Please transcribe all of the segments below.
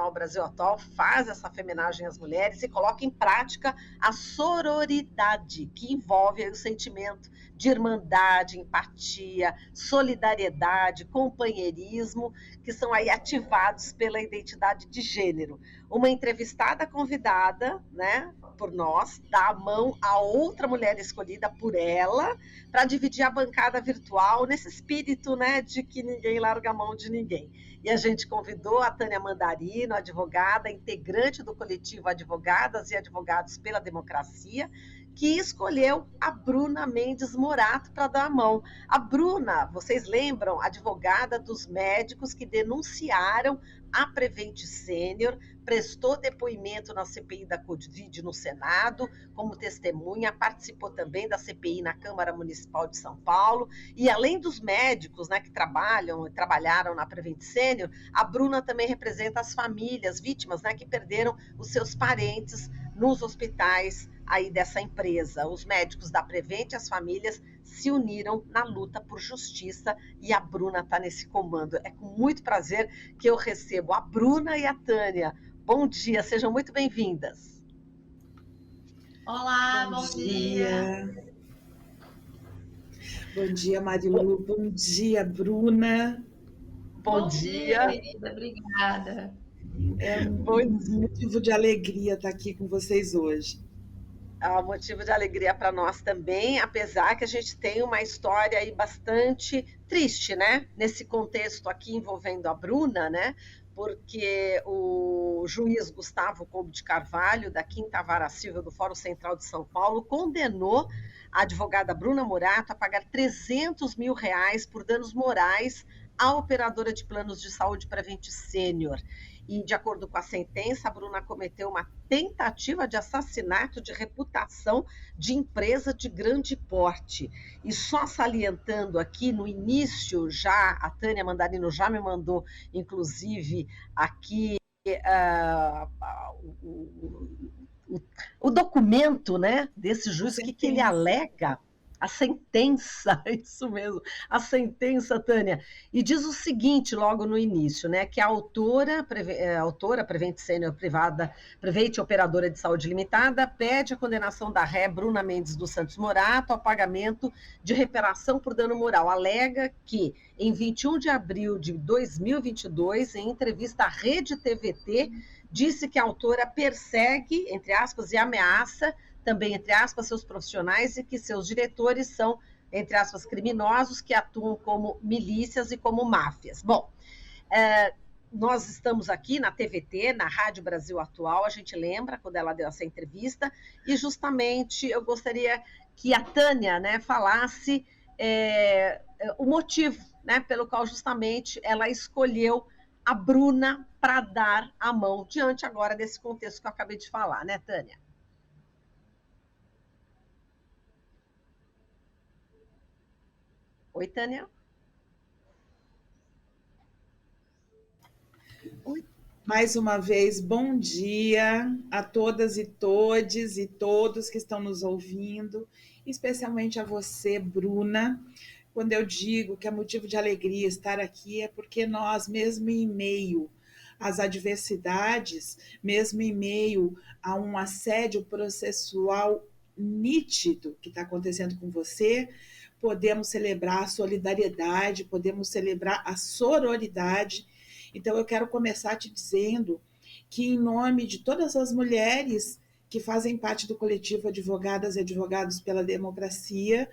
Jornal Brasil Atual faz essa feminagem às mulheres e coloca em prática a sororidade, que envolve aí o sentimento de irmandade, empatia, solidariedade, companheirismo, que são aí ativados pela identidade de gênero. Uma entrevistada convidada, né, por nós, dá a mão a outra mulher escolhida por ela para dividir a bancada virtual nesse espírito, né, de que ninguém larga a mão de ninguém. E a gente convidou a Tânia Mandarino, advogada, integrante do coletivo Advogadas e Advogados pela Democracia, que escolheu a Bruna Mendes Morato para dar a mão. A Bruna, vocês lembram, advogada dos médicos que denunciaram a Prevent Senior, prestou depoimento na CPI da Covid no Senado, como testemunha, participou também da CPI na Câmara Municipal de São Paulo, e além dos médicos, né, que trabalharam na Prevent Senior, a Bruna também representa as famílias vítimas, né, que perderam os seus parentes nos hospitais aí dessa empresa. Os médicos da Prevent e as famílias se uniram na luta por justiça e a Bruna está nesse comando. É com muito prazer que eu recebo a Bruna e a Tânia. Bom dia, sejam muito bem-vindas. Olá, bom dia. Bom dia, Marilu. Bom dia, Bruna. Bom dia, querida. Obrigada. É um motivo de alegria estar aqui com vocês hoje. É um motivo de alegria para nós também, apesar que a gente tem uma história aí bastante triste, né? Nesse contexto aqui envolvendo a Bruna, né? Porque o juiz Gustavo Couto de Carvalho, da 5ª Vara Civil do Fórum Central de São Paulo, condenou a advogada Bruna Morato a pagar R$300 mil por danos morais à operadora de planos de saúde Prevent Senior. E, de acordo com a sentença, a Bruna cometeu uma tentativa de assassinato de reputação de empresa de grande porte. E só salientando aqui, no início, já a Tânia Mandarino já me mandou, inclusive, aqui o documento, né, desse juiz, que ele alega. A sentença, isso mesmo, a sentença, Tânia, e diz o seguinte logo no início, né, que a autora Prevent Senior Privada, Prevent Operadora de Saúde Limitada, pede a condenação da ré Bruna Mendes dos Santos Morato ao pagamento de reparação por dano moral. Alega que, em 21 de abril de 2022, em entrevista à Rede TVT, disse que a autora persegue, entre aspas, e ameaça também, entre aspas, seus profissionais e que seus diretores são, entre aspas, criminosos que atuam como milícias e como máfias. Bom, nós estamos aqui na TVT, na Rádio Brasil Atual, a gente lembra quando ela deu essa entrevista, e justamente eu gostaria que a Tânia, né, falasse o motivo, né, pelo qual justamente ela escolheu a Bruna para dar a mão, diante agora desse contexto que eu acabei de falar, né, Tânia? Oi, Tânia. Mais uma vez, bom dia a todas e todes e todos que estão nos ouvindo, especialmente a você, Bruna. Quando eu digo que é motivo de alegria estar aqui, é porque nós, mesmo em meio às adversidades, mesmo em meio a um assédio processual nítido que está acontecendo com você, podemos celebrar a solidariedade, podemos celebrar a sororidade. Então, eu quero começar te dizendo que, em nome de todas as mulheres que fazem parte do coletivo Advogadas e Advogados pela Democracia,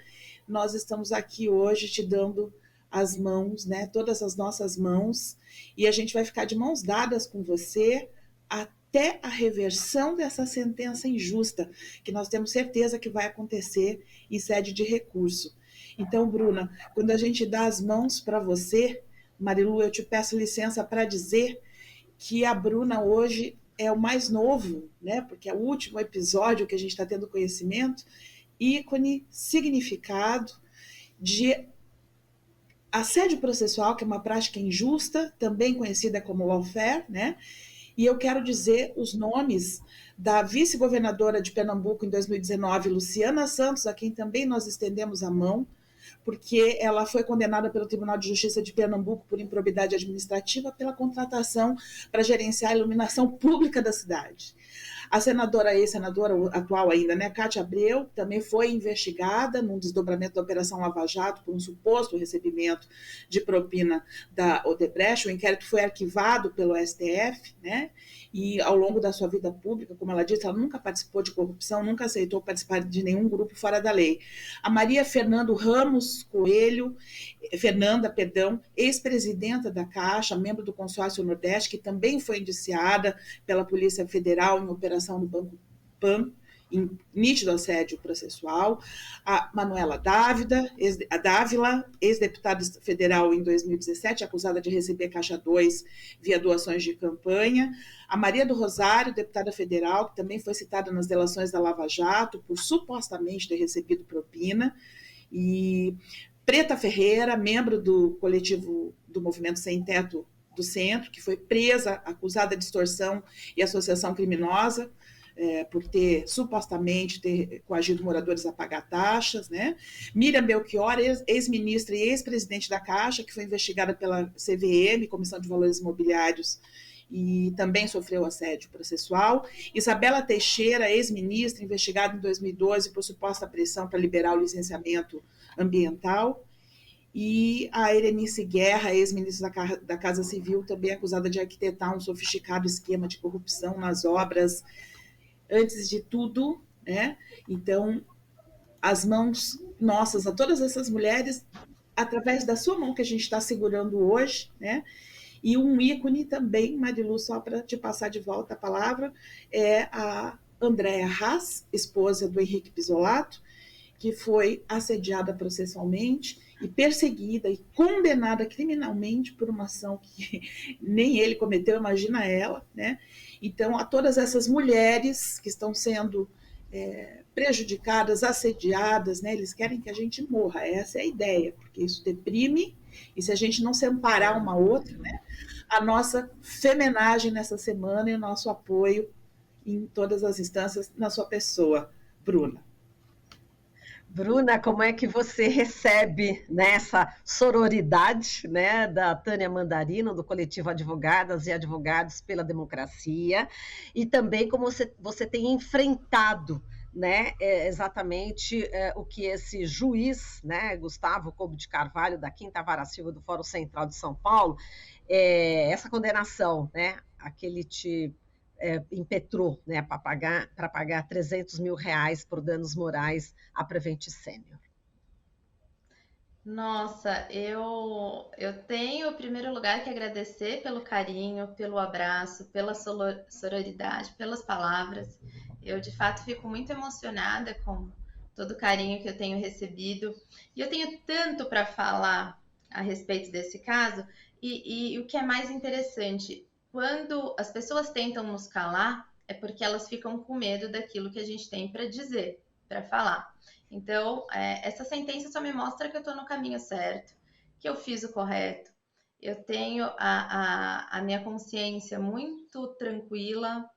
nós estamos aqui hoje te dando as mãos, né, todas as nossas mãos, e a gente vai ficar de mãos dadas com você até a reversão dessa sentença injusta, que nós temos certeza que vai acontecer em sede de recurso. Então, Bruna, quando a gente dá as mãos para você, Marilu, eu te peço licença para dizer que a Bruna hoje é o mais novo, né? Porque é o último episódio que a gente está tendo conhecimento, ícone, significado de assédio processual, que é uma prática injusta, também conhecida como lawfare, né? E eu quero dizer os nomes da vice-governadora de Pernambuco em 2019, Luciana Santos, a quem também nós estendemos a mão, porque ela foi condenada pelo Tribunal de Justiça de Pernambuco por improbidade administrativa pela contratação para gerenciar a iluminação pública da cidade. A senadora, ex-senadora atual ainda, né, Cátia Abreu, também foi investigada num desdobramento da Operação Lava Jato por um suposto recebimento de propina da Odebrecht. O inquérito foi arquivado pelo STF, né, e ao longo da sua vida pública, como ela disse, ela nunca participou de corrupção, nunca aceitou participar de nenhum grupo fora da lei. A Maria Fernanda Ramos Coelho, ex-presidenta da Caixa, membro do Consórcio Nordeste, que também foi indiciada pela Polícia Federal em operação do Banco Pan, em nítido assédio processual. A Manuela Dávila, ex-deputada federal em 2017, acusada de receber Caixa 2 via doações de campanha. A Maria do Rosário, deputada federal, que também foi citada nas delações da Lava Jato por supostamente ter recebido propina. E Preta Ferreira, membro do coletivo do Movimento Sem Teto do Centro, que foi presa, acusada de extorsão e associação criminosa, por supostamente ter coagido moradores a pagar taxas, né? Miriam Belchior, ex-ministra e ex-presidente da Caixa, que foi investigada pela CVM, Comissão de Valores Imobiliários, e também sofreu assédio processual. Isabela Teixeira, ex-ministra, investigada em 2012 por suposta pressão para liberar o licenciamento ambiental. E a Erenice Guerra, ex-ministra da Casa Civil, também acusada de arquitetar um sofisticado esquema de corrupção nas obras. Antes de tudo, né? Então, as mãos nossas a todas essas mulheres, através da sua mão que a gente está segurando hoje, né? E um ícone também, Marilu, só para te passar de volta a palavra, é a Andréa Haas, esposa do Henrique Pisolato, que foi assediada processualmente e perseguida e condenada criminalmente por uma ação que nem ele cometeu, imagina ela, né? Então, a todas essas mulheres que estão sendo prejudicadas, assediadas, né? Eles querem que a gente morra, essa é a ideia, porque isso deprime, e se a gente não se amparar uma outra, né? A nossa femenagem nessa semana e o nosso apoio em todas as instâncias na sua pessoa, Bruna. Bruna, como é que você recebe, né, essa sororidade, né, da Tânia Mandarino, do coletivo Advogadas e Advogados pela Democracia, e também como você tem enfrentado, né, exatamente o que esse juiz, né, Gustavo Couto de Carvalho, da 5ª Vara Civil do Fórum Central de São Paulo, essa condenação, né, a que ele te impetrou, né, para pagar R$300 mil por danos morais à Prevent Senior. Nossa, eu tenho, em primeiro lugar, que agradecer pelo carinho, pelo abraço, pela sororidade, pelas palavras. Eu, de fato, fico muito emocionada com todo o carinho que eu tenho recebido. E eu tenho tanto para falar a respeito desse caso. E o que é mais interessante, quando as pessoas tentam nos calar, é porque elas ficam com medo daquilo que a gente tem para dizer, para falar. Então, essa sentença só me mostra que eu estou no caminho certo, que eu fiz o correto. Eu tenho a minha consciência muito tranquila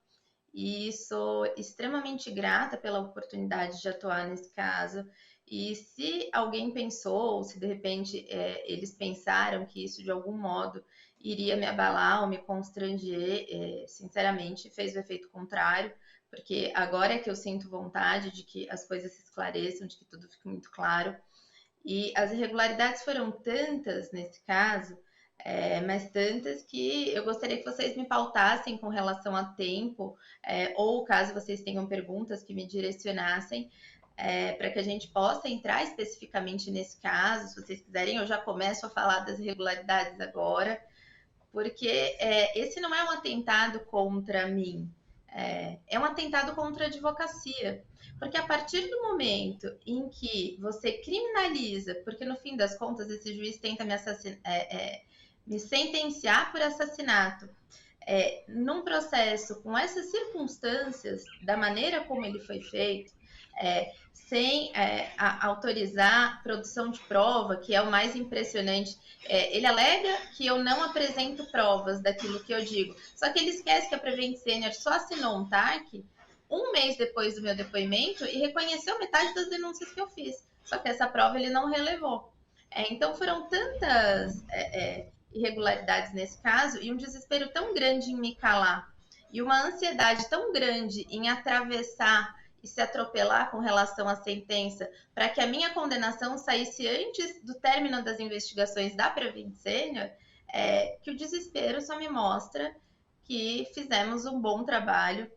e sou extremamente grata pela oportunidade de atuar nesse caso. E se alguém pensou, ou se de repente eles pensaram que isso de algum modo iria me abalar ou me constranger, sinceramente fez o efeito contrário, porque agora é que eu sinto vontade de que as coisas se esclareçam, de que tudo fique muito claro. E as irregularidades foram tantas nesse caso, mas tantas que eu gostaria que vocês me pautassem com relação a tempo, ou caso vocês tenham perguntas que me direcionassem, para que a gente possa entrar especificamente nesse caso. Se vocês quiserem, eu já começo a falar das irregularidades agora, porque esse não é um atentado contra mim, é um atentado contra a advocacia. Porque a partir do momento em que você criminaliza, porque no fim das contas esse juiz tenta me sentenciar por assassinato, num processo com essas circunstâncias, da maneira como ele foi feito, sem autorizar produção de prova, que é o mais impressionante. Ele alega que eu não apresento provas daquilo que eu digo, só que ele esquece que a Prevent Senior só assinou um TAC um mês depois do meu depoimento e reconheceu metade das denúncias que eu fiz. só que essa prova ele não relevou. Então foram tantas irregularidades nesse caso e um desespero tão grande em me calar e uma ansiedade tão grande em atravessar e se atropelar com relação à sentença para que a minha condenação saísse antes do término das investigações da Prevent Senior, que o desespero só me mostra que fizemos um bom trabalho.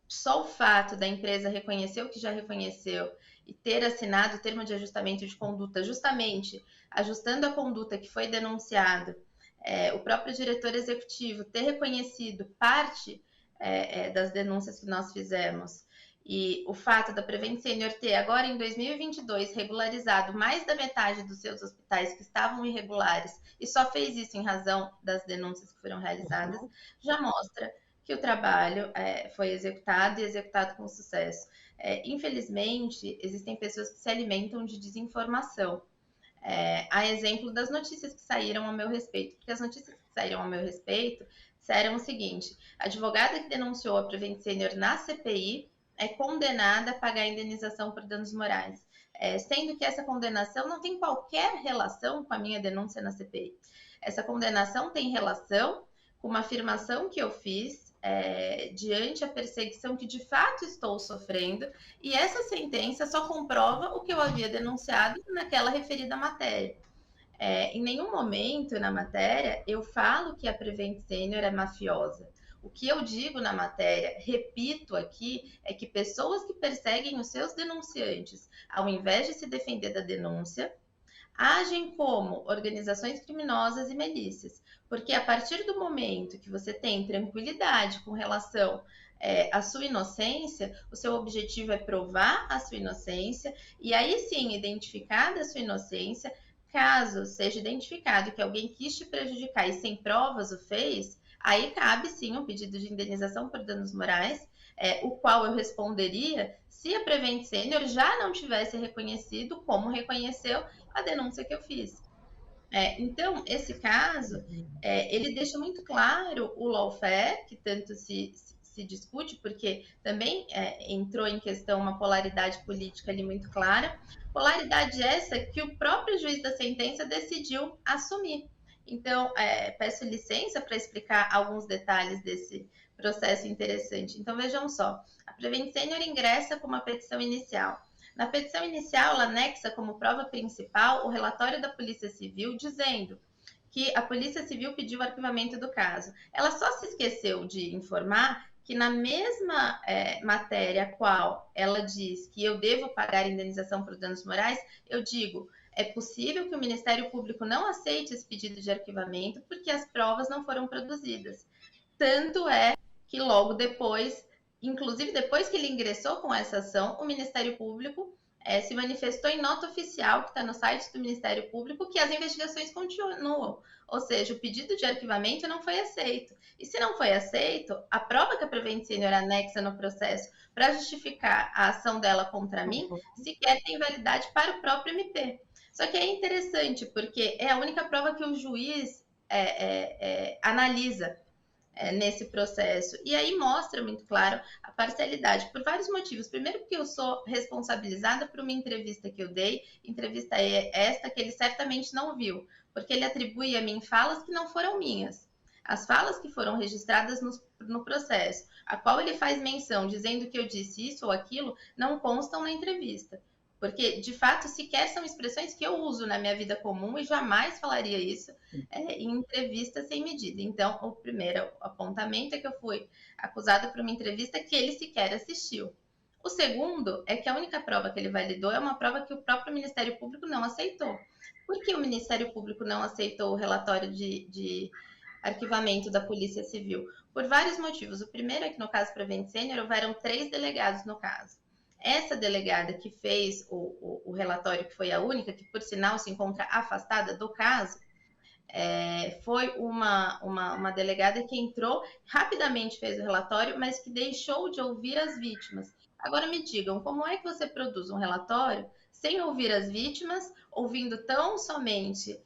Só o fato da empresa reconhecer o que já reconheceu e ter assinado o termo de ajustamento de conduta, justamente ajustando a conduta que foi denunciado, o próprio diretor executivo ter reconhecido parte das denúncias que nós fizemos e o fato da Prevent Senior ter agora em 2022 regularizado mais da metade dos seus hospitais que estavam irregulares e só fez isso em razão das denúncias que foram realizadas, já mostra que o trabalho foi executado e executado com sucesso. Infelizmente, existem pessoas que se alimentam de desinformação. A exemplo das notícias que saíram a meu respeito, porque as notícias que saíram a meu respeito disseram o seguinte: a advogada que denunciou a Prevent Senior na CPI é condenada a pagar indenização por danos morais, sendo que essa condenação não tem qualquer relação com a minha denúncia na CPI. Essa condenação tem relação com uma afirmação que eu fiz diante a perseguição que de fato estou sofrendo, e essa sentença só comprova o que eu havia denunciado naquela referida matéria. Em nenhum momento na matéria eu falo que a Prevent Senior é mafiosa. O que eu digo na matéria, repito aqui, é que pessoas que perseguem os seus denunciantes, ao invés de se defender da denúncia, agem como organizações criminosas e milícias, porque a partir do momento que você tem tranquilidade com relação à sua inocência, o seu objetivo é provar a sua inocência e aí sim, identificada a sua inocência, caso seja identificado que alguém quis te prejudicar e sem provas o fez, aí cabe sim um pedido de indenização por danos morais, o qual eu responderia se a Prevent Senior já não tivesse reconhecido como reconheceu a denúncia que eu fiz. Então, esse caso, ele deixa muito claro o lawfare, que tanto se discute, porque também entrou em questão uma polaridade política ali muito clara, polaridade essa que o próprio juiz da sentença decidiu assumir. Então, peço licença para explicar alguns detalhes desse processo interessante. Então, vejam só, a Prevent Senior ingressa com uma petição inicial. Na petição inicial, ela anexa como prova principal o relatório da Polícia Civil, dizendo que a Polícia Civil pediu o arquivamento do caso. Ela só se esqueceu de informar que na mesma matéria a qual ela diz que eu devo pagar indenização por danos morais, eu digo, é possível que o Ministério Público não aceite esse pedido de arquivamento porque as provas não foram produzidas. Tanto é que logo depois, inclusive depois que ele ingressou com essa ação, o Ministério Público se manifestou em nota oficial, que está no site do Ministério Público, que as investigações continuam. Ou seja, o pedido de arquivamento não foi aceito. E se não foi aceito, a prova que a Prevent Senior anexa no processo para justificar a ação dela contra mim, sequer tem validade para o próprio MP. Só que é interessante, porque é a única prova que o juiz analisa nesse processo. E aí mostra muito claro a parcialidade, por vários motivos. Primeiro, porque eu sou responsabilizada por uma entrevista que eu dei, entrevista esta que ele certamente não viu, porque ele atribui a mim falas que não foram minhas. As falas que foram registradas no processo, a qual ele faz menção, dizendo que eu disse isso ou aquilo, não constam na entrevista. Porque, de fato, sequer são expressões que eu uso na minha vida comum e jamais falaria isso em entrevista sem medida. Então, o primeiro apontamento é que eu fui acusada por uma entrevista que ele sequer assistiu. O segundo é que a única prova que ele validou é uma prova que o próprio Ministério Público não aceitou. Por que o Ministério Público não aceitou o relatório de arquivamento da Polícia Civil? Por vários motivos. O primeiro é que, no caso Prevent Senior, houveram 3 delegados no caso. Essa delegada que fez o relatório, que foi a única, que por sinal se encontra afastada do caso, foi uma delegada que entrou, rapidamente fez o relatório, mas que deixou de ouvir as vítimas. Agora me digam, como é que você produz um relatório sem ouvir as vítimas, ouvindo tão somente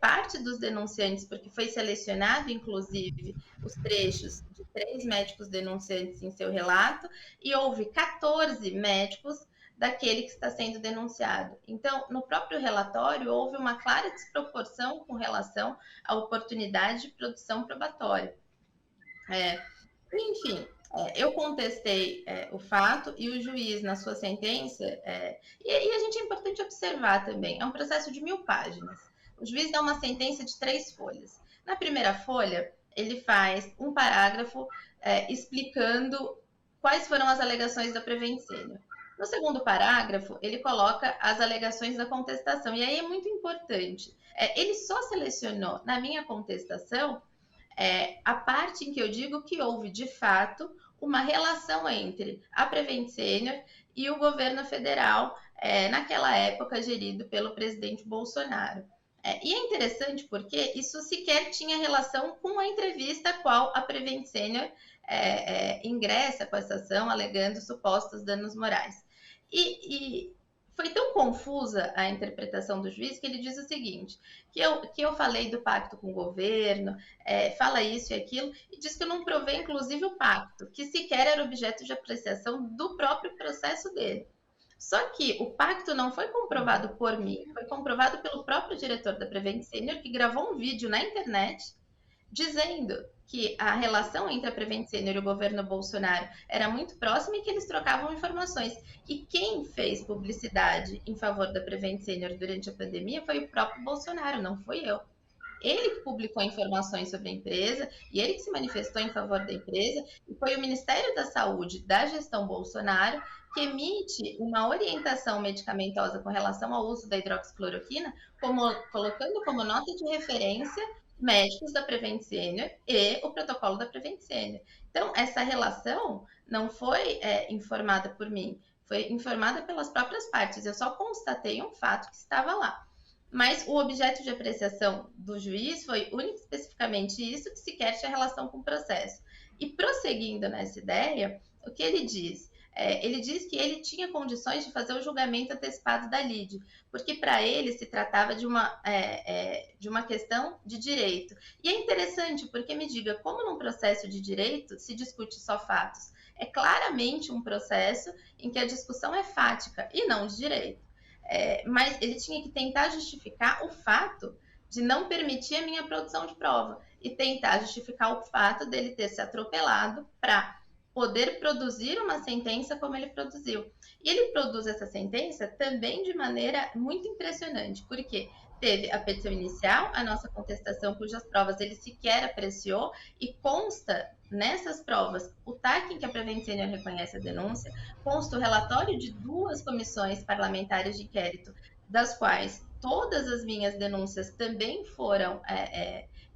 parte dos denunciantes, porque foi selecionado, inclusive, os trechos de 3 médicos denunciantes em seu relato, e houve 14 médicos daquele que está sendo denunciado. Então, no próprio relatório, houve uma clara desproporção com relação à oportunidade de produção probatória. Enfim, eu contestei o fato e o juiz, na sua sentença, e a gente é importante observar também, é um processo de 1000 páginas. O juiz dá uma sentença de 3 folhas. Na primeira folha, ele faz um parágrafo explicando quais foram as alegações da Prevent Senior. No segundo parágrafo, ele coloca as alegações da contestação, e aí é muito importante. Ele só selecionou, na minha contestação, a parte em que eu digo que houve, de fato, uma relação entre a Prevent Senior e o governo federal, naquela época gerido pelo presidente Bolsonaro. E é interessante porque isso sequer tinha relação com a entrevista a qual a Prevent Senior ingressa com essa ação alegando supostos danos morais. E foi tão confusa a interpretação do juiz que ele diz o seguinte, que eu falei do pacto com o governo, fala isso e aquilo, e diz que eu não provei, inclusive, o pacto, que sequer era objeto de apreciação do próprio processo dele. Só que o pacto não foi comprovado por mim, foi comprovado pelo próprio diretor da Prevent Senior, que gravou um vídeo na internet dizendo que a relação entre a Prevent Senior e o governo Bolsonaro era muito próxima e que eles trocavam informações. E quem fez publicidade em favor da Prevent Senior durante a pandemia foi o próprio Bolsonaro, não fui eu. Ele que publicou informações sobre a empresa e ele que se manifestou em favor da empresa, e foi o Ministério da Saúde da gestão Bolsonaro que emite uma orientação medicamentosa com relação ao uso da hidroxicloroquina, colocando como nota de referência médicos da Prevent Senior e o protocolo da Prevent Senior. Então, essa relação não foi informada por mim, foi informada pelas próprias partes. Eu só constatei um fato que estava lá. Mas o objeto de apreciação do juiz foi único e especificamente isso, que sequer tinha relação com o processo. E prosseguindo nessa ideia, o que ele diz? Ele diz que ele tinha condições de fazer o julgamento antecipado da lide, porque para ele se tratava de uma questão de direito. E é interessante, porque me diga, como num processo de direito se discute só fatos? É claramente um processo em que a discussão é fática e não de direito. Mas ele tinha que tentar justificar o fato de não permitir a minha produção de prova e tentar justificar o fato dele ter se atropelado para poder produzir uma sentença como ele produziu. E ele produz essa sentença também de maneira muito impressionante, porque teve a petição inicial, a nossa contestação, cujas provas ele sequer apreciou, e consta nessas provas o TAC em que a Prevent Senior reconhece a denúncia, consta o relatório de 2 comissões parlamentares de inquérito, das quais todas as minhas denúncias também foram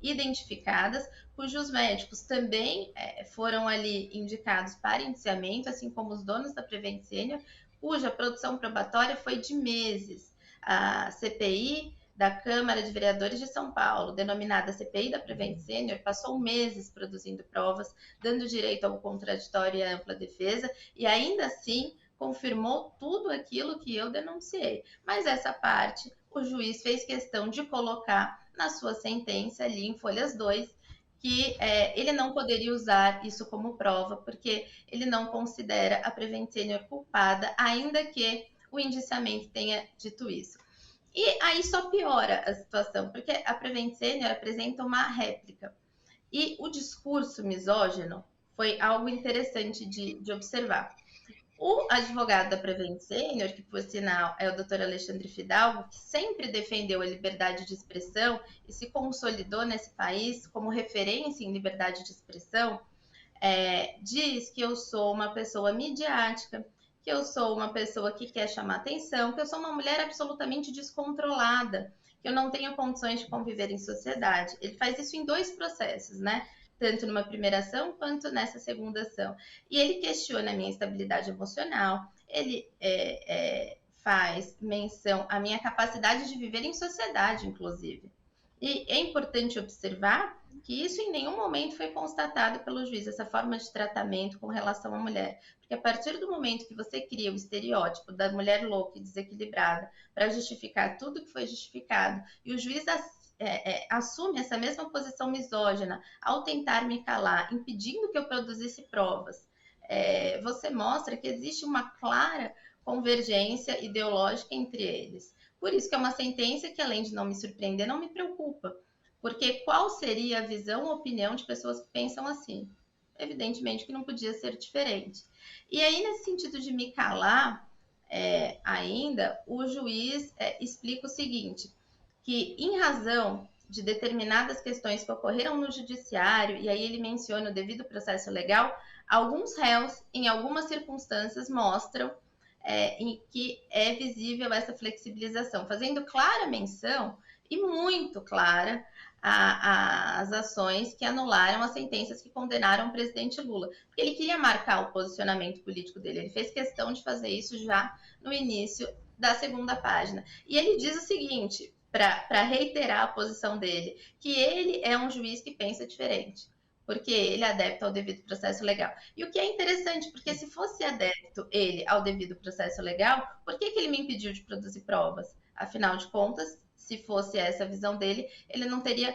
identificadas, cujos médicos também foram ali indicados para indiciamento, assim como os donos da Prevent Senior, cuja produção probatória foi de meses. A CPI da Câmara de Vereadores de São Paulo, denominada CPI da Prevent Senior, passou meses produzindo provas, dando direito ao contraditório e à ampla defesa, e ainda assim confirmou tudo aquilo que eu denunciei. Mas essa parte, o juiz fez questão de colocar na sua sentença, ali em folhas 2, que ele não poderia usar isso como prova, porque ele não considera a Prevent Senior culpada, ainda que o indiciamento tenha dito isso. E aí só piora a situação, porque a Prevent Senior apresenta uma réplica. E o discurso misógino foi algo interessante de observar. O advogado da Prevent Senior, que por sinal é o Dr. Alexandre Fidalgo, que sempre defendeu a liberdade de expressão e se consolidou nesse país como referência em liberdade de expressão, diz que eu sou uma pessoa midiática, que eu sou uma pessoa que quer chamar atenção, que eu sou uma mulher absolutamente descontrolada, que eu não tenho condições de conviver em sociedade. Ele faz isso em 2 processos, né? Tanto numa primeira ação quanto nessa segunda ação. E ele questiona a minha estabilidade emocional, ele faz menção à minha capacidade de viver em sociedade, inclusive. E é importante observar que isso em nenhum momento foi constatado pelo juiz, essa forma de tratamento com relação à mulher. Porque a partir do momento que você cria o estereótipo da mulher louca e desequilibrada para justificar tudo que foi justificado, e o juiz assume essa mesma posição misógina ao tentar me calar, impedindo que eu produzisse provas, você mostra que existe uma clara convergência ideológica entre eles. Por isso que é uma sentença que, além de não me surpreender, não me preocupa. Porque qual seria a visão ou opinião de pessoas que pensam assim? Evidentemente que não podia ser diferente. E aí, nesse sentido de me calar, ainda, o juiz explica o seguinte, que em razão de determinadas questões que ocorreram no judiciário, e aí ele menciona o devido processo legal, alguns réus, em algumas circunstâncias, mostram em que é visível essa flexibilização, fazendo clara menção, e muito clara, as ações que anularam as sentenças que condenaram o presidente Lula. Porque ele queria marcar o posicionamento político dele, ele fez questão de fazer isso já no início da segunda página. E ele diz o seguinte, para reiterar a posição dele, que ele é um juiz que pensa diferente, porque ele é adepto ao devido processo legal. E o que é interessante, porque se fosse adepto ele ao devido processo legal, por que ele me impediu de produzir provas? Afinal de contas, se fosse essa a visão dele, ele não teria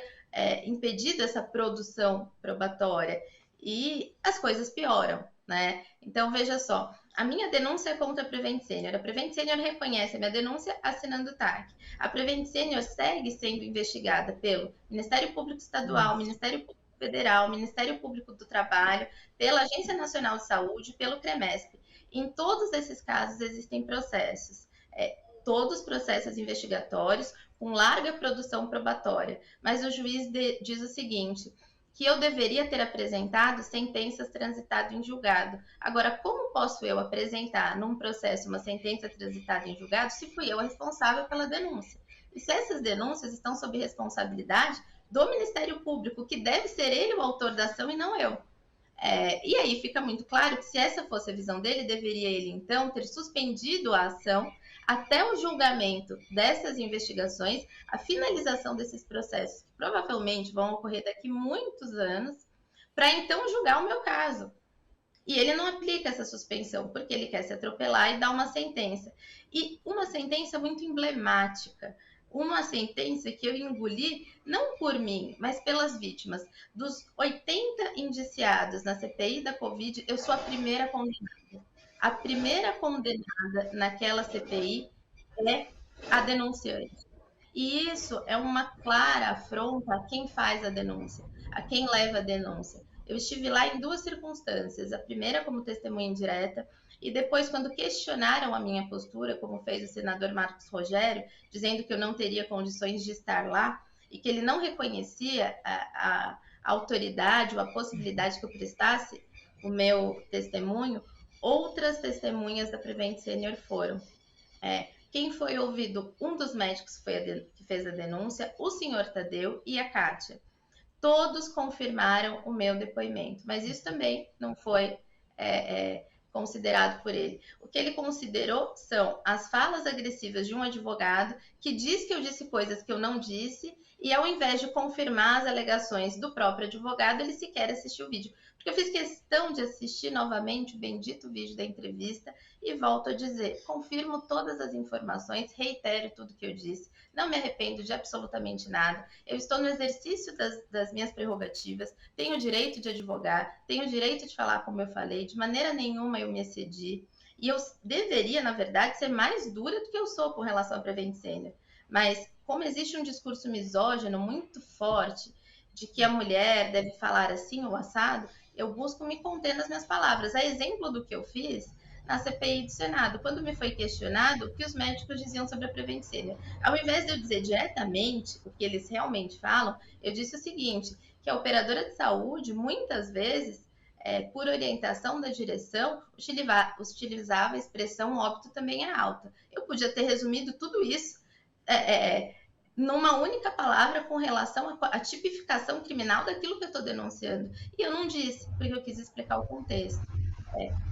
impedido essa produção probatória. E as coisas pioram, né? Então, veja só, a minha denúncia é contra a Prevent Senior. A Prevent Senior reconhece a minha denúncia assinando o TAC. A Prevent Senior segue sendo investigada pelo Ministério Público Estadual, Ministério Público Federal, Ministério Público do Trabalho, pela Agência Nacional de Saúde, pelo CREMESP. Em todos esses casos existem processos, todos processos investigatórios com larga produção probatória, mas o juiz diz o seguinte, que eu deveria ter apresentado sentenças transitadas em julgado. Agora, como posso eu apresentar num processo uma sentença transitada em julgado se fui eu a responsável pela denúncia? E se essas denúncias estão sob responsabilidade do Ministério Público, que deve ser ele o autor da ação e não eu. E aí fica muito claro que se essa fosse a visão dele, deveria ele então ter suspendido a ação até o julgamento dessas investigações, a finalização desses processos, que provavelmente vão ocorrer daqui muitos anos, para então julgar o meu caso. E ele não aplica essa suspensão, porque ele quer se atropelar e dar uma sentença. E uma sentença muito emblemática, uma sentença que eu engoli, não por mim, mas pelas vítimas. Dos 80 indiciados na CPI da Covid, eu sou a primeira condenada. A primeira condenada naquela CPI é a denunciante. E isso é uma clara afronta a quem faz a denúncia, a quem leva a denúncia. Eu estive lá em duas circunstâncias. A primeira como testemunha indireta e depois quando questionaram a minha postura, como fez o senador Marcos Rogério, dizendo que eu não teria condições de estar lá e que ele não reconhecia a autoridade ou a possibilidade que eu prestasse o meu testemunho, outras testemunhas da Prevent Senior foram. Quem foi ouvido? Um dos médicos que fez a denúncia, o senhor Tadeu e a Kátia. Todos confirmaram o meu depoimento, mas isso também não foi considerado por ele. O que ele considerou são as falas agressivas de um advogado que diz que eu disse coisas que eu não disse e ao invés de confirmar as alegações do próprio advogado, ele sequer assistiu o vídeo. Porque eu fiz questão de assistir novamente o bendito vídeo da entrevista e volto a dizer, confirmo todas as informações, reitero tudo que eu disse, não me arrependo de absolutamente nada, eu estou no exercício das minhas prerrogativas, tenho o direito de advogar, tenho o direito de falar como eu falei, de maneira nenhuma eu me excedi, e eu deveria, na verdade, ser mais dura do que eu sou com relação à Prevent Senior, mas como existe um discurso misógino muito forte de que a mulher deve falar assim ou assado, eu busco me conter nas minhas palavras. A exemplo do que eu fiz na CPI do Senado, quando me foi questionado o que os médicos diziam sobre a Prevent Senior. Ao invés de eu dizer diretamente o que eles realmente falam, eu disse o seguinte, que a operadora de saúde, muitas vezes, por orientação da direção, utilizava a expressão óbito também é alta. Eu podia ter resumido tudo isso numa única palavra com relação à tipificação criminal daquilo que eu estou denunciando. E eu não disse, porque eu quis explicar o contexto.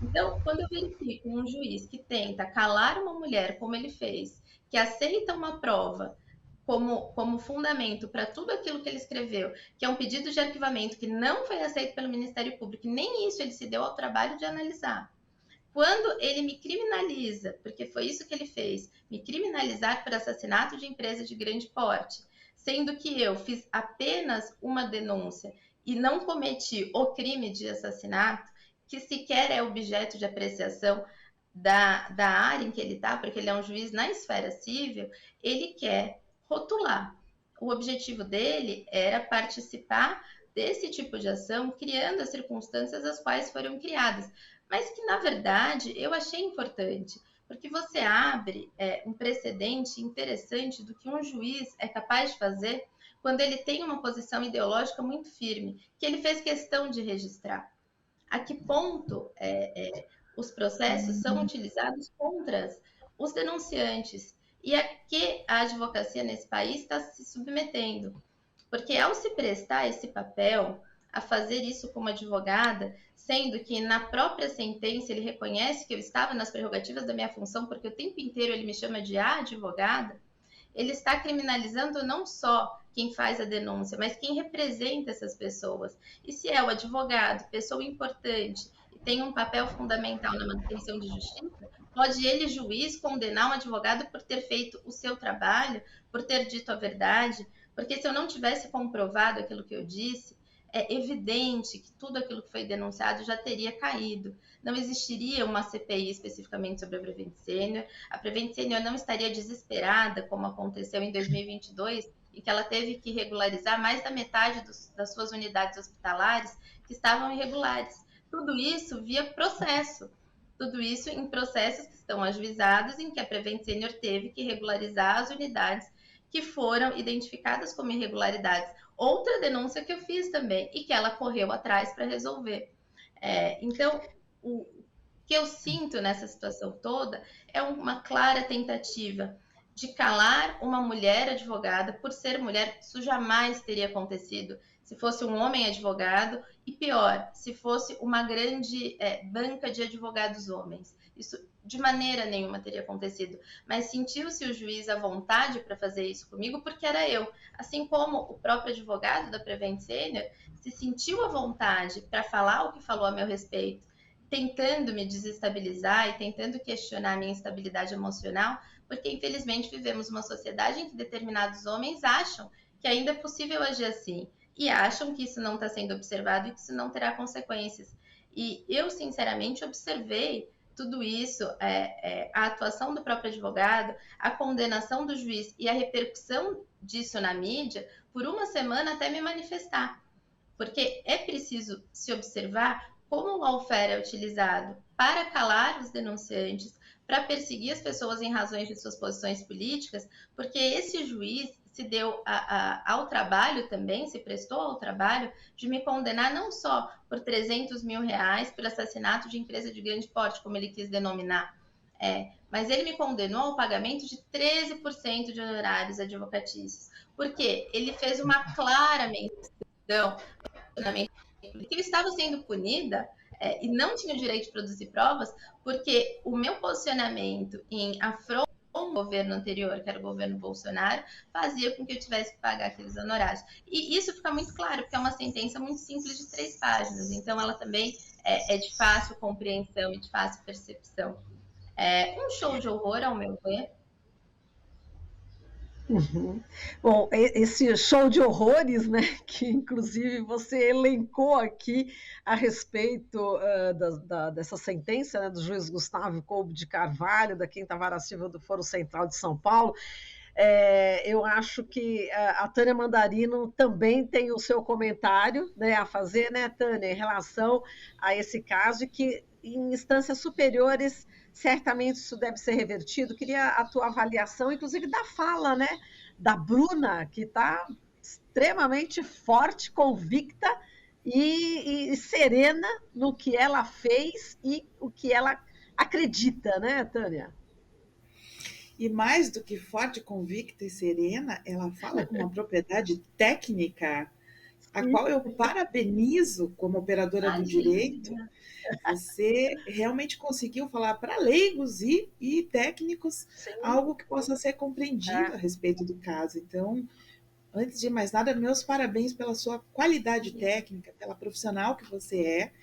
Então, quando eu verifico um juiz que tenta calar uma mulher, como ele fez, que aceita uma prova como fundamento para tudo aquilo que ele escreveu, que é um pedido de arquivamento que não foi aceito pelo Ministério Público, nem isso ele se deu ao trabalho de analisar. Quando ele me criminaliza, porque foi isso que ele fez, me criminalizar por assassinato de empresa de grande porte, sendo que eu fiz apenas uma denúncia e não cometi o crime de assassinato, que sequer é objeto de apreciação da área em que ele está, porque ele é um juiz na esfera civil, ele quer rotular. O objetivo dele era participar desse tipo de ação, criando as circunstâncias as quais foram criadas, mas que, na verdade, eu achei importante, porque você abre um precedente interessante do que um juiz é capaz de fazer quando ele tem uma posição ideológica muito firme, que ele fez questão de registrar. A que ponto os processos são utilizados contra os denunciantes e a que a advocacia nesse país está se submetendo. Porque ao se prestar esse papel, a fazer isso como advogada, sendo que na própria sentença ele reconhece que eu estava nas prerrogativas da minha função, porque o tempo inteiro ele me chama de advogada, ele está criminalizando não só quem faz a denúncia, mas quem representa essas pessoas. E se é o advogado, pessoa importante, e tem um papel fundamental na manutenção de justiça, pode ele, juiz, condenar um advogado por ter feito o seu trabalho, por ter dito a verdade, porque se eu não tivesse comprovado aquilo que eu disse, é evidente que tudo aquilo que foi denunciado já teria caído. Não existiria uma CPI especificamente sobre a Prevent Senior. A Prevent Senior não estaria desesperada, como aconteceu em 2022, e que ela teve que regularizar mais da metade das suas unidades hospitalares que estavam irregulares. Tudo isso via processo. Tudo isso em processos que estão ajuizados, em que a Prevent Senior teve que regularizar as unidades que foram identificadas como irregularidades. Outra denúncia que eu fiz também, e que ela correu atrás para resolver. Então, o que eu sinto nessa situação toda é uma clara tentativa de calar uma mulher advogada por ser mulher. Isso jamais teria acontecido se fosse um homem advogado, e pior, se fosse uma grande banca de advogados homens. Isso de maneira nenhuma teria acontecido, mas sentiu-se o juiz à vontade para fazer isso comigo, porque era eu. Assim como o próprio advogado da Prevent Senior se sentiu à vontade para falar o que falou a meu respeito, tentando me desestabilizar e tentando questionar a minha estabilidade emocional, porque infelizmente vivemos uma sociedade em que determinados homens acham que ainda é possível agir assim, e acham que isso não está sendo observado e que isso não terá consequências. E eu, sinceramente, observei tudo isso, a atuação do próprio advogado, a condenação do juiz e a repercussão disso na mídia por uma semana até me manifestar. Porque é preciso se observar como o lawfare é utilizado para calar os denunciantes, para perseguir as pessoas em razões de suas posições políticas, porque esse juiz se deu ao trabalho também, se prestou ao trabalho de me condenar não só por 300 mil reais por assassinato de empresa de grande porte, como ele quis denominar, mas ele me condenou ao pagamento de 13% de honorários advocatícios, porque ele fez uma clara menção que eu estava sendo punida e não tinha o direito de produzir provas, porque o meu posicionamento em afronta ao governo anterior, que era o governo Bolsonaro, fazia com que eu tivesse que pagar aqueles honorários. E isso fica muito claro, porque é uma sentença muito simples de 3 páginas, então ela também é de fácil compreensão e de fácil percepção. Um show de horror, ao meu ver. Uhum. Bom, esse show de horrores, né, que inclusive você elencou aqui a respeito dessa sentença, né, do juiz Gustavo Couto de Carvalho, da 5ª Vara Civil do Foro Central de São Paulo, eu acho que a Tânia Mandarino também tem o seu comentário, né, a fazer, né, Tânia, em relação a esse caso, e que em instâncias superiores certamente isso deve ser revertido. Queria a tua avaliação, inclusive da fala, né, da Bruna, que está extremamente forte, convicta e serena no que ela fez e o que ela acredita, né, Tânia? E mais do que forte, convicta e serena, ela fala com uma propriedade técnica, a qual eu parabenizo como operadora do direito. Você realmente conseguiu falar para leigos e técnicos algo que possa ser compreendido a respeito do caso. Então, antes de mais nada, meus parabéns pela sua qualidade técnica, pela profissional que você é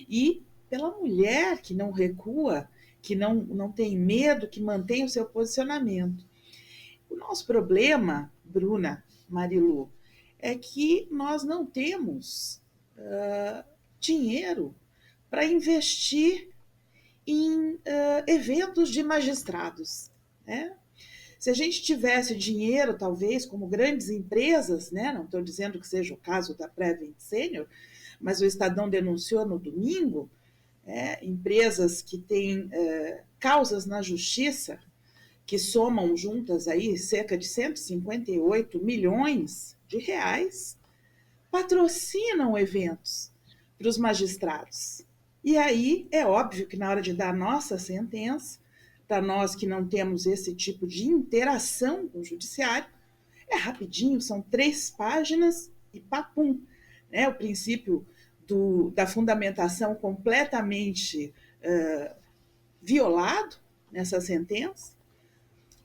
e pela mulher que não recua, que não tem medo, que mantém o seu posicionamento. O nosso problema, Bruna, Marilu, é que nós não temos dinheiro para investir em eventos de magistrados, né? Se a gente tivesse dinheiro, talvez, como grandes empresas, né? Não estou dizendo que seja o caso da Prevent Senior, mas o Estadão denunciou no domingo, empresas que têm causas na justiça, que somam juntas aí cerca de 158 milhões de reais, patrocinam eventos para os magistrados. E aí é óbvio que na hora de dar a nossa sentença, para nós que não temos esse tipo de interação com o judiciário, é rapidinho, são 3 páginas e papum. Né? O princípio da fundamentação completamente violado nessa sentença,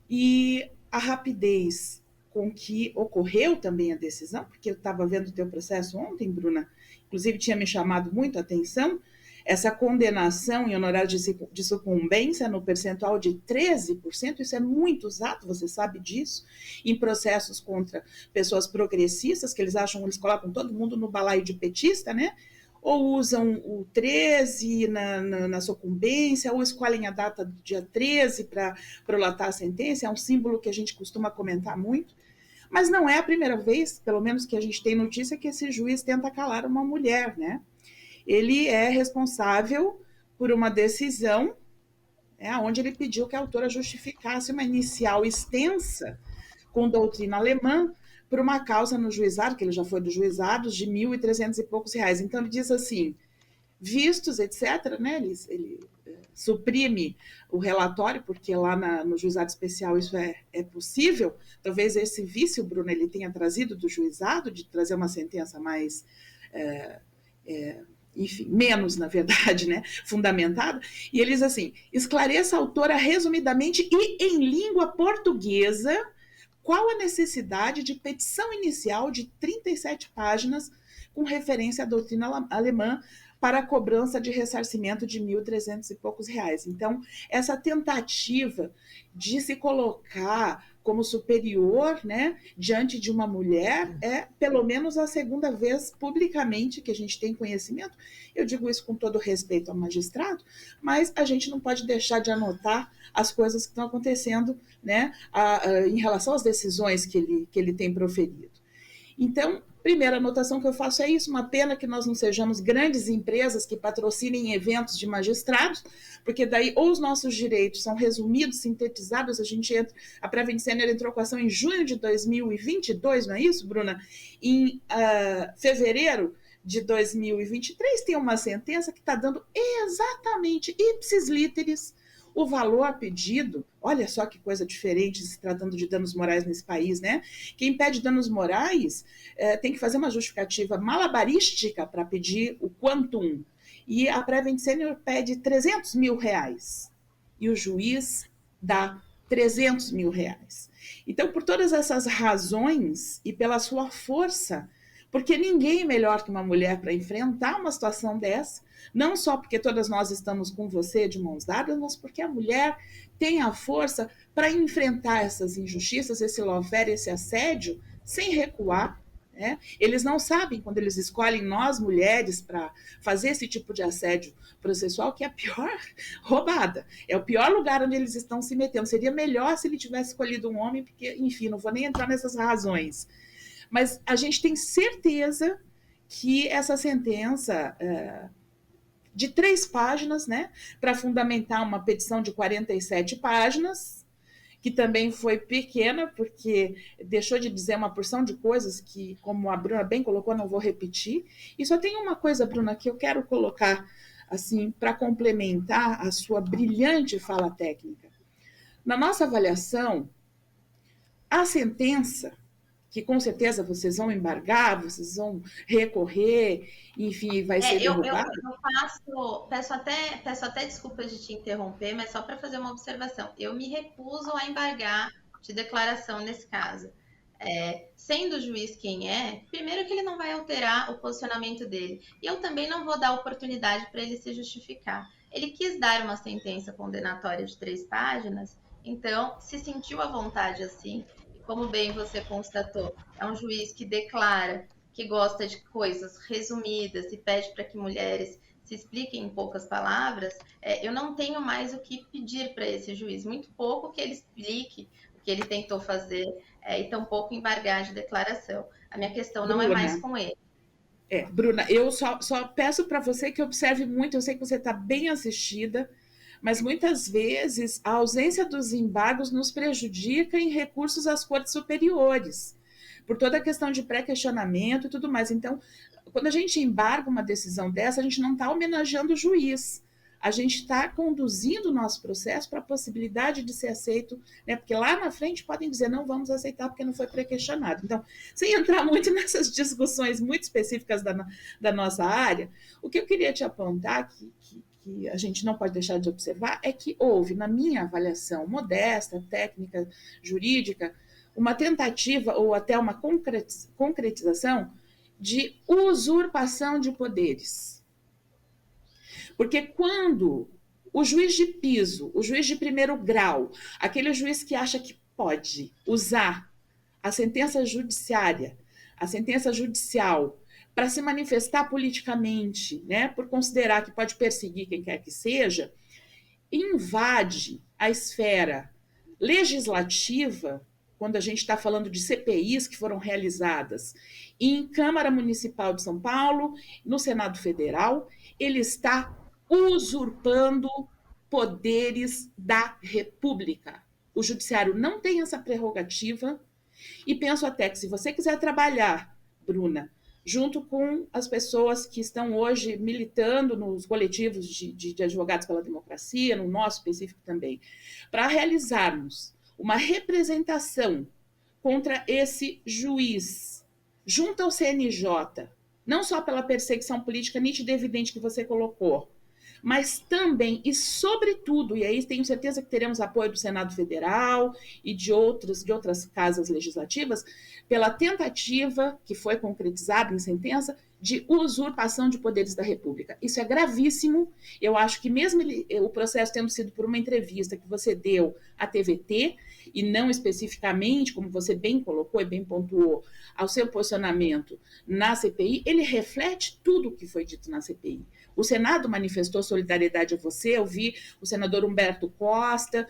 e a rapidez com que ocorreu também a decisão, porque eu estava vendo o teu processo ontem, Bruna, inclusive tinha me chamado muito a atenção, essa condenação em honorário de sucumbência no percentual de 13%, isso é muito usado, você sabe disso, em processos contra pessoas progressistas, que eles colocam todo mundo no balaio de petista, né? Ou usam o 13 na sucumbência, ou escolhem a data do dia 13 para prolatar a sentença, é um símbolo que a gente costuma comentar muito, mas não é a primeira vez, pelo menos que a gente tem notícia, que esse juiz tenta calar uma mulher, né? Ele é responsável por uma decisão onde ele pediu que a autora justificasse uma inicial extensa com doutrina alemã por uma causa no juizado, que ele já foi dos juizados, de 1.300 e poucos reais. Então, ele diz assim, vistos, etc., né? Ele suprime o relatório, porque lá no juizado especial isso é possível. Talvez esse vício, Bruno, ele tenha trazido do juizado, de trazer uma sentença mais... enfim, menos, na verdade, né, fundamentada, e ele diz assim, esclareça a autora resumidamente e em língua portuguesa qual a necessidade de petição inicial de 37 páginas com referência à doutrina alemã para a cobrança de ressarcimento de 1.300 e poucos reais. Então, essa tentativa de se colocar como superior, né, diante de uma mulher, é pelo menos a segunda vez publicamente que a gente tem conhecimento. Eu digo isso com todo respeito ao magistrado, mas a gente não pode deixar de anotar as coisas que estão acontecendo, né, em relação às decisões que ele tem proferido. Então, primeira anotação que eu faço é isso, uma pena que nós não sejamos grandes empresas que patrocinem eventos de magistrados, porque daí ou os nossos direitos são resumidos, sintetizados, a Prevent Senior entrou com ação em junho de 2022, não é isso, Bruna? Em fevereiro de 2023 tem uma sentença que está dando exatamente, ipsis literis, o valor pedido. Olha só que coisa diferente se tratando de danos morais nesse país, né? Quem pede danos morais tem que fazer uma justificativa malabarística para pedir o quantum. E a Prevent Senior pede 300 mil reais. E o juiz dá 300 mil reais. Então, por todas essas razões e pela sua força, porque ninguém é melhor que uma mulher para enfrentar uma situação dessa, não só porque todas nós estamos com você de mãos dadas, mas porque a mulher tem a força para enfrentar essas injustiças, esse lawfare, esse assédio, sem recuar. Né? Eles não sabem, quando eles escolhem nós, mulheres, para fazer esse tipo de assédio processual, que é a pior roubada. É o pior lugar onde eles estão se metendo. Seria melhor se ele tivesse escolhido um homem, porque, enfim, não vou nem entrar nessas razões. Mas a gente tem certeza que essa sentença de 3 páginas, né, para fundamentar uma petição de 47 páginas, que também foi pequena, porque deixou de dizer uma porção de coisas que, como a Bruna bem colocou, não vou repetir. E só tem uma coisa, Bruna, que eu quero colocar assim para complementar a sua brilhante fala técnica. Na nossa avaliação, a sentença, que com certeza vocês vão embargar, vocês vão recorrer, enfim, vai ser derrubado. Peço até desculpas de te interromper, mas só para fazer uma observação. Eu me recuso a embargar de declaração nesse caso. Sendo o juiz quem é, primeiro que ele não vai alterar o posicionamento dele. E eu também não vou dar oportunidade para ele se justificar. Ele quis dar uma sentença condenatória de 3 páginas, então se sentiu à vontade assim. Como bem você constatou, é um juiz que declara que gosta de coisas resumidas e pede para que mulheres se explique em poucas palavras, eu não tenho mais o que pedir para esse juiz, muito pouco que ele explique o que ele tentou fazer, e tampouco embargar de declaração. A minha questão não é mais com ele. Bruna, eu só peço para você que observe muito, eu sei que você está bem assistida, mas muitas vezes a ausência dos embargos nos prejudica em recursos às cortes superiores, por toda a questão de pré-questionamento e tudo mais. Então, quando a gente embarga uma decisão dessa, a gente não está homenageando o juiz, a gente está conduzindo o nosso processo para a possibilidade de ser aceito, né? Porque lá na frente podem dizer, não vamos aceitar porque não foi pré-questionado. Então, sem entrar muito nessas discussões muito específicas da nossa área, o que eu queria te apontar, que a gente não pode deixar de observar, é que houve, na minha avaliação modesta, técnica, jurídica, uma tentativa ou até uma concretização de usurpação de poderes. Porque quando o juiz de piso, o juiz de primeiro grau, aquele juiz que acha que pode usar a sentença judiciária, a sentença judicial, para se manifestar politicamente, né, por considerar que pode perseguir quem quer que seja, invade a esfera legislativa, quando a gente está falando de CPIs que foram realizadas em Câmara Municipal de São Paulo, no Senado Federal, ele está usurpando poderes da República. O judiciário não tem essa prerrogativa, e penso até que se você quiser trabalhar, Bruna, junto com as pessoas que estão hoje militando nos coletivos de advogados pela democracia, no nosso específico também, para realizarmos uma representação contra esse juiz, junto ao CNJ, não só pela perseguição política nítida e evidente que você colocou, mas também e sobretudo, e aí tenho certeza que teremos apoio do Senado Federal e de outras casas legislativas, pela tentativa, que foi concretizada em sentença, de usurpação de poderes da República. Isso é gravíssimo. Eu acho que mesmo o processo tendo sido por uma entrevista que você deu à TVT, e não especificamente, como você bem colocou e bem pontuou, ao seu posicionamento na CPI, ele reflete tudo o que foi dito na CPI. O Senado manifestou solidariedade a você, eu vi o senador Humberto Costa,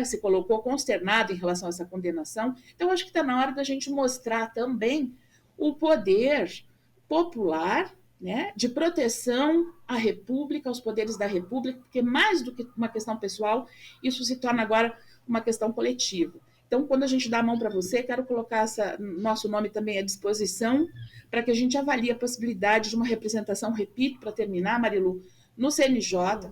se colocou consternado em relação a essa condenação. Então, acho que está na hora da gente mostrar também o poder popular, né, de proteção à República, aos poderes da República, porque mais do que uma questão pessoal, isso se torna agora uma questão coletiva. Então, quando a gente dá a mão para você, quero colocar nosso nome também à disposição para que a gente avalie a possibilidade de uma representação, repito, para terminar, Marilu, no CNJ,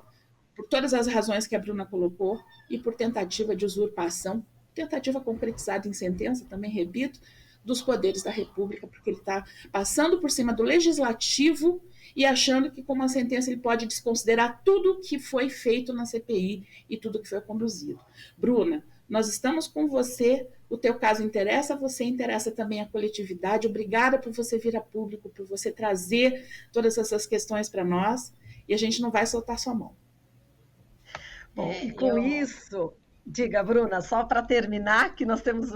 por todas as razões que a Bruna colocou, e por tentativa de usurpação, tentativa concretizada em sentença, também repito, dos poderes da República, porque ele está passando por cima do legislativo e achando que com uma sentença ele pode desconsiderar tudo que foi feito na CPI e tudo que foi conduzido. Bruna, nós estamos com você, o teu caso interessa a você, interessa também a coletividade. Obrigada por você vir a público, por você trazer todas essas questões para nós, e a gente não vai soltar sua mão. Bom, e com isso, diga, Bruna, só para terminar, que nós temos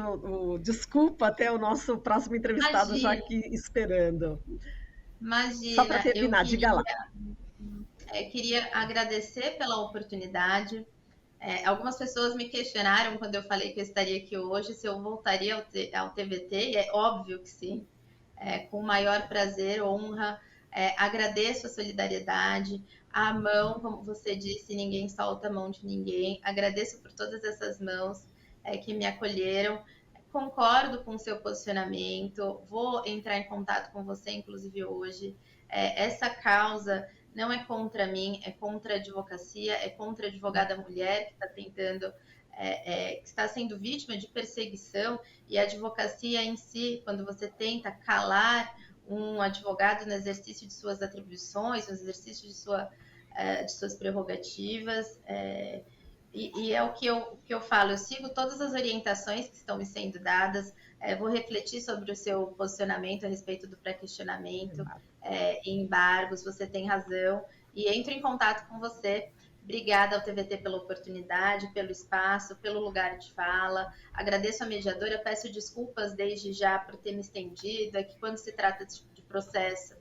desculpa, até o nosso próximo entrevistado já aqui esperando. Imagina. Só para terminar, diga lá. Queria agradecer pela oportunidade. Algumas pessoas me questionaram quando eu falei que eu estaria aqui hoje, se eu voltaria ao TVT, e é óbvio que sim, com o maior prazer, honra. Agradeço a solidariedade, a mão, como você disse, ninguém solta a mão de ninguém. Agradeço por todas essas mãos que me acolheram. Concordo com o seu posicionamento, vou entrar em contato com você, inclusive hoje. Essa causa não é contra mim, é contra a advocacia, é contra a advogada mulher que está tentando, que está sendo vítima de perseguição, e a advocacia em si, quando você tenta calar um advogado no exercício de suas atribuições, no exercício de suas prerrogativas, e é o que eu falo, eu sigo todas as orientações que estão me sendo dadas, vou refletir sobre o seu posicionamento a respeito do pré-questionamento, embargos, você tem razão, e entro em contato com você. Obrigada ao TVT pela oportunidade, pelo espaço, pelo lugar de fala. Agradeço à mediadora, peço desculpas desde já por ter me estendido, que quando se trata de processo,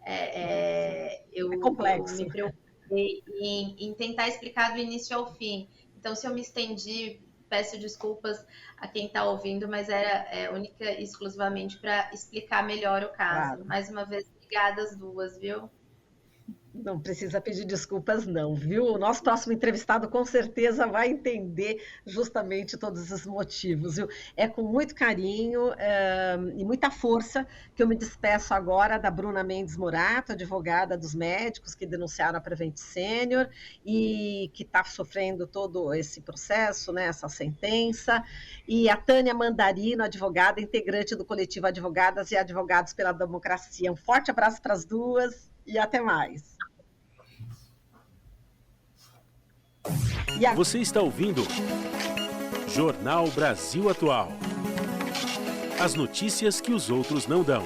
É complexo. Eu me preocupei em tentar explicar do início ao fim. Então, se eu me estendi, peço desculpas a quem está ouvindo, mas era única e exclusivamente para explicar melhor o caso. Claro. Mais uma vez, obrigada às duas, viu? Não precisa pedir desculpas, não, viu? O nosso próximo entrevistado com certeza vai entender justamente todos esses motivos, viu? É com muito carinho e muita força que eu me despeço agora da Bruna Mendes Morato, advogada dos médicos que denunciaram a Prevent Senior e que está sofrendo todo esse processo, né, essa sentença, e a Tânia Mandarino, advogada, integrante do coletivo Advogadas e Advogados pela Democracia. Um forte abraço para as duas e até mais. Você está ouvindo Jornal Brasil Atual. As notícias que os outros não dão.